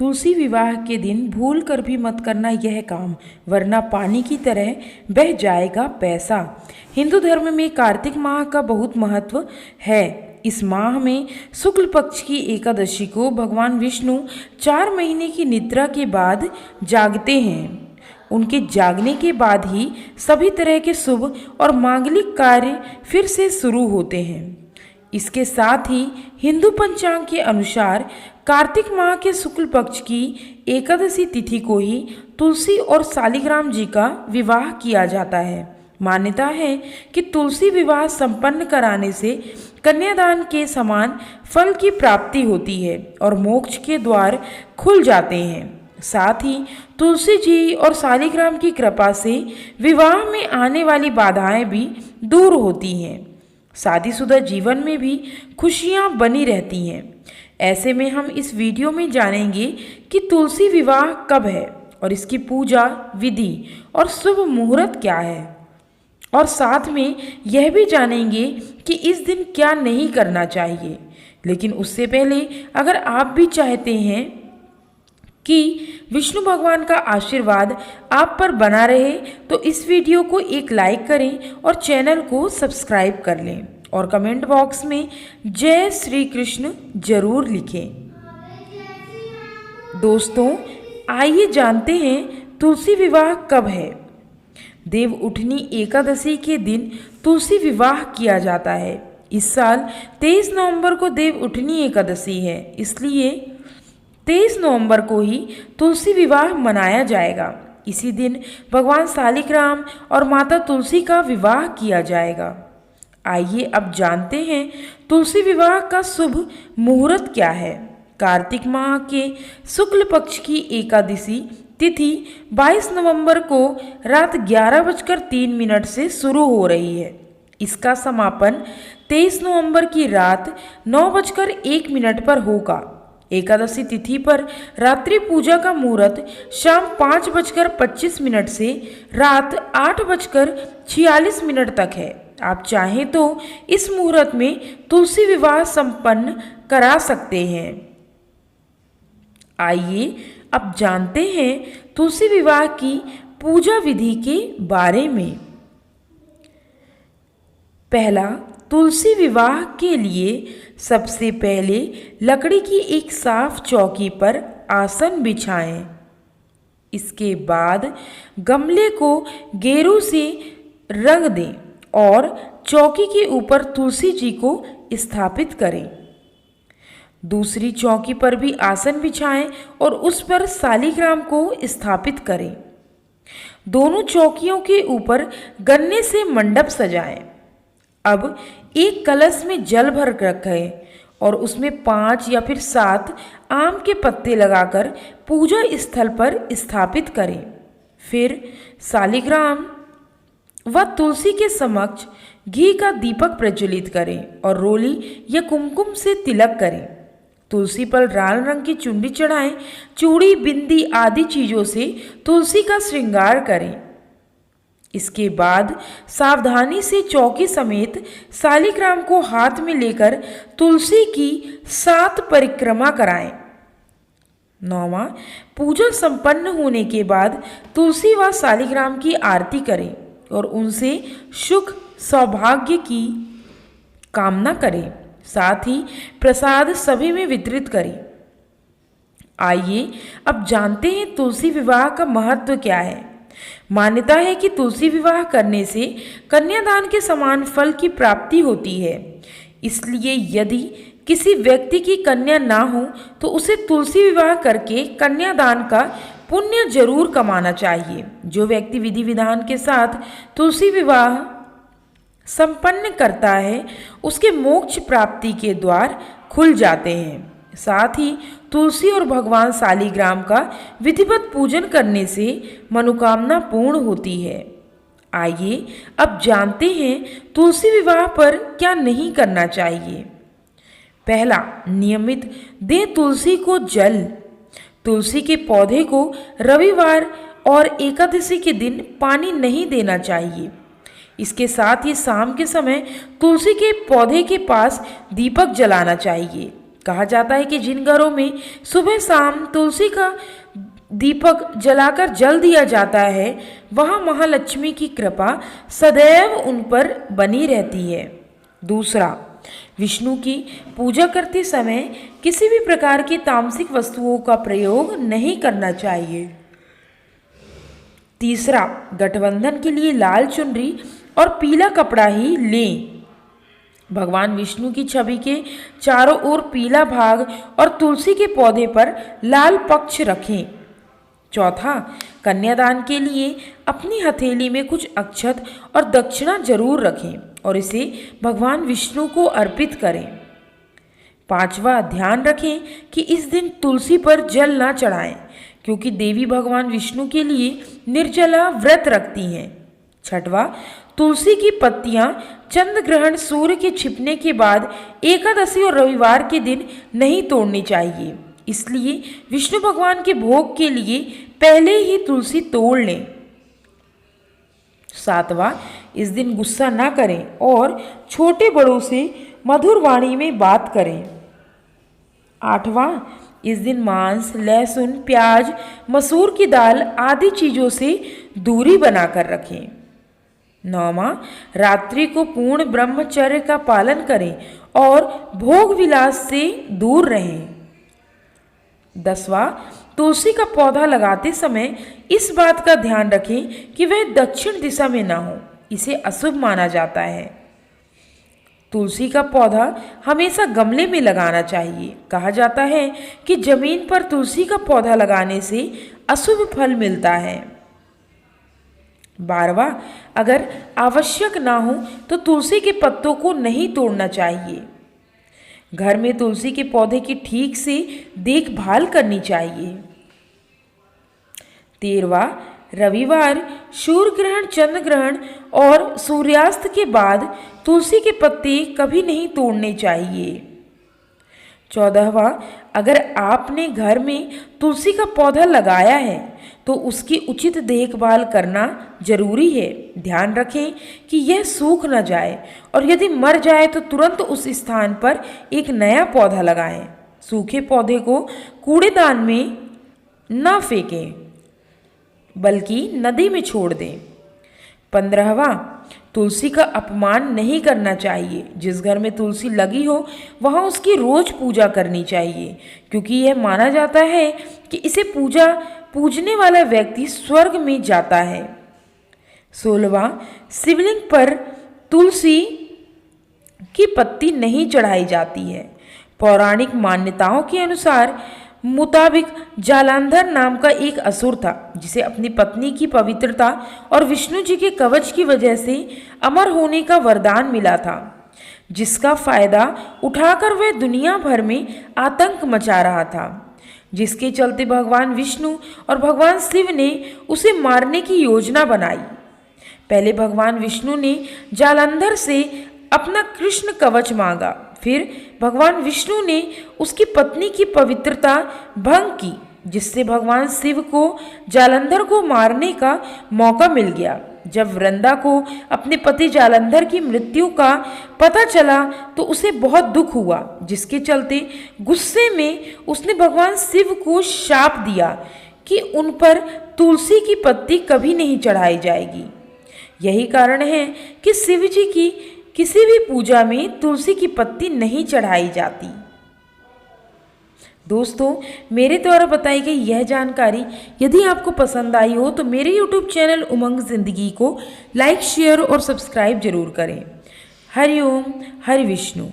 तुलसी विवाह के दिन भूल कर भी मत करना यह काम, वरना पानी की तरह बह जाएगा पैसा। हिंदू धर्म में कार्तिक माह का बहुत महत्व है। इस माह में शुक्ल पक्ष की एकादशी को भगवान विष्णु 4 महीने की निद्रा के बाद जागते हैं। उनके जागने के बाद ही सभी तरह के शुभ और मांगलिक कार्य फिर से शुरू होते हैं। इसके साथ ही हिंदू पंचांग के अनुसार कार्तिक माह के शुक्ल पक्ष की एकादशी तिथि को ही तुलसी और शालिग्राम जी का विवाह किया जाता है। मान्यता है कि तुलसी विवाह संपन्न कराने से कन्यादान के समान फल की प्राप्ति होती है और मोक्ष के द्वार खुल जाते हैं। साथ ही तुलसी जी और शालिग्राम की कृपा से विवाह में आने वाली बाधाएं भी दूर होती हैं। शादीशुदा जीवन में भी खुशियां बनी रहती हैं। ऐसे में हम इस वीडियो में जानेंगे कि तुलसी विवाह कब है और इसकी पूजा विधि और शुभ मुहूर्त क्या है, और साथ में यह भी जानेंगे कि इस दिन क्या नहीं करना चाहिए। लेकिन उससे पहले अगर आप भी चाहते हैं कि विष्णु भगवान का आशीर्वाद आप पर बना रहे तो इस वीडियो को एक लाइक करें और चैनल को सब्सक्राइब कर लें और कमेंट बॉक्स में जय श्री कृष्ण जरूर लिखें। दोस्तों, आइए जानते हैं तुलसी विवाह कब है। देव उठनी एकादशी के दिन तुलसी विवाह किया जाता है। इस साल 23 नवंबर को देव उठनी एकादशी है, इसलिए 23 नवंबर को ही तुलसी विवाह मनाया जाएगा। इसी दिन भगवान शालिग्राम और माता तुलसी का विवाह किया जाएगा। आइए अब जानते हैं तुलसी विवाह का शुभ मुहूर्त क्या है। कार्तिक माह के शुक्ल पक्ष की एकादशी तिथि 22 नवंबर को रात 11:03 से शुरू हो रही है। इसका समापन 23 नवंबर की रात 9:01 पर होगा। एकादशी तिथि पर रात्रि पूजा का मुहूर्त शाम 5:25 से रात 8:46 तक है। आप चाहें तो इस मुहूर्त में तुलसी विवाह संपन्न करा सकते हैं। आइए अब जानते हैं तुलसी विवाह की पूजा विधि के बारे में। पहला, तुलसी विवाह के लिए सबसे पहले लकड़ी की एक साफ चौकी पर आसन बिछाएं। इसके बाद गमले को गेरू से रंग दें और चौकी के ऊपर तुलसी जी को स्थापित करें। दूसरी चौकी पर भी आसन बिछाएं और उस पर शालिग्राम को स्थापित करें। दोनों चौकियों के ऊपर गन्ने से मंडप सजाएं। अब एक कलश में जल भर रखें और उसमें 5 या फिर 7 आम के पत्ते लगाकर पूजा स्थल पर स्थापित करें। फिर शालिग्राम व तुलसी के समक्ष घी का दीपक प्रज्वलित करें और रोली या कुमकुम से तिलक करें। तुलसी पर लाल रंग की चुंडी चढ़ाएं। चूड़ी, बिंदी आदि चीजों से तुलसी का श्रृंगार करें। इसके बाद सावधानी से चौकी समेत शालिग्राम को हाथ में लेकर तुलसी की 7 परिक्रमा कराएं। 9वां, पूजा संपन्न होने के बाद तुलसी व शालिग्राम की आरती करें और उनसे सुख सौभाग्य की कामना करें। साथ ही प्रसाद सभी में वितरित करें। आइए अब जानते हैं तुलसी विवाह का महत्व क्या है। मान्यता है कि तुलसी विवाह करने से कन्यादान के समान फल की प्राप्ति होती है। इसलिए यदि किसी व्यक्ति की कन्या ना हो तो उसे तुलसी विवाह करके कन्यादान का पुण्य जरूर कमाना चाहिए। जो व्यक्ति विधि विधान के साथ तुलसी विवाह संपन्न करता है उसके मोक्ष प्राप्ति के द्वार खुल जाते हैं। साथ ही तुलसी और भगवान शालिग्राम का विधिवत पूजन करने से मनोकामना पूर्ण होती है। आइए अब जानते हैं तुलसी विवाह पर क्या नहीं करना चाहिए। पहला, नियमित दें तुलसी को जल। तुलसी के पौधे को रविवार और एकादशी के दिन पानी नहीं देना चाहिए। इसके साथ ही शाम के समय तुलसी के पौधे के पास दीपक जलाना चाहिए। कहा जाता है कि जिन घरों में सुबह शाम तुलसी का दीपक जलाकर जल दिया जाता है, वहाँ महालक्ष्मी की कृपा सदैव उन पर बनी रहती है। दूसरा, विष्णु की पूजा करते समय किसी भी प्रकार की तामसिक वस्तुओं का प्रयोग नहीं करना चाहिए। तीसरा, गठबंधन के लिए लाल चुनरी और पीला कपड़ा ही लें। भगवान विष्णु की छवि के चारों ओर पीला भाग और तुलसी के पौधे पर लाल पक्ष रखें। चौथा, कन्यादान के लिए अपनी हथेली में कुछ अक्षत और दक्षिणा जरूर रखें और इसे भगवान विष्णु को अर्पित करें। पांचवा, ध्यान रखें कि इस दिन तुलसी पर जल ना चढ़ाएं, क्योंकि देवी भगवान विष्णु के लिए निर्जला व्रत रखती हैं। छठवां, तुलसी की पत्तियां चंद्र ग्रहण सूर्य के छिपने के बाद एकादशी और रविवार के दिन नहीं तोड़नी चाहिए, इसलिए विष्णु भगवान के भोग के लिए पहले ही तुलसी तोड़ लें। सातवां, इस दिन गुस्सा ना करें और छोटे बड़ों से मधुर वाणी में बात करें। आठवां, इस दिन मांस, लहसुन, प्याज, मसूर की दाल आदि चीज़ों से दूरी बनाकर रखें। नौवां, रात्रि को पूर्ण ब्रह्मचर्य का पालन करें और भोग विलास से दूर रहें। 10वां, तुलसी का पौधा लगाते समय इस बात का ध्यान रखें कि वह दक्षिण दिशा में ना हो, इसे अशुभ माना जाता है। तुलसी का पौधा हमेशा गमले में लगाना चाहिए। कहा जाता है कि जमीन पर तुलसी का पौधा लगाने से अशुभ फल मिलता है। 12वां, अगर आवश्यक ना हो तो तुलसी के पत्तों को नहीं तोड़ना चाहिए। घर में तुलसी के पौधे की ठीक से देखभाल करनी चाहिए। 13वां, रविवार, सूर्य ग्रहण, चंद्र ग्रहण और सूर्यास्त के बाद तुलसी के पत्ते कभी नहीं तोड़ने चाहिए। 14वां, अगर आपने घर में तुलसी का पौधा लगाया है तो उसकी उचित देखभाल करना जरूरी है। ध्यान रखें कि यह सूख न जाए और यदि मर जाए तो तुरंत उस स्थान पर एक नया पौधा लगाएं। सूखे पौधे को कूड़ेदान में न फेंकें, बल्कि नदी में छोड़ दें। 15वां, तुलसी का अपमान नहीं करना चाहिए। जिस घर में तुलसी लगी हो वहाँ उसकी रोज पूजा करनी चाहिए, क्योंकि यह माना जाता है कि इसे पूजने वाला व्यक्ति स्वर्ग में जाता है। 16वां, शिवलिंग पर तुलसी की पत्ती नहीं चढ़ाई जाती है। पौराणिक मान्यताओं के अनुसार मुताबिक जालंधर नाम का एक असुर था, जिसे अपनी पत्नी की पवित्रता और विष्णु जी के कवच की वजह से अमर होने का वरदान मिला था, जिसका फायदा उठाकर वह दुनिया भर में आतंक मचा रहा था, जिसके चलते भगवान विष्णु और भगवान शिव ने उसे मारने की योजना बनाई। पहले भगवान विष्णु ने जालंधर से अपना कृष्ण कवच मांगा, फिर भगवान विष्णु ने उसकी पत्नी की पवित्रता भंग की, जिससे भगवान शिव को जालंधर को मारने का मौका मिल गया। जब वृंदा को अपने पति जालंधर की मृत्यु का पता चला तो उसे बहुत दुख हुआ, जिसके चलते गुस्से में उसने भगवान शिव को शाप दिया कि उन पर तुलसी की पत्ती कभी नहीं चढ़ाई जाएगी। यही कारण है कि शिव जी की किसी भी पूजा में तुलसी की पत्ती नहीं चढ़ाई जाती। दोस्तों, मेरे द्वारा बताई गई यह जानकारी यदि आपको पसंद आई हो तो मेरे YouTube चैनल उमंग ज़िंदगी को लाइक, शेयर और सब्सक्राइब जरूर करें। हरि ओम, हरि विष्णु।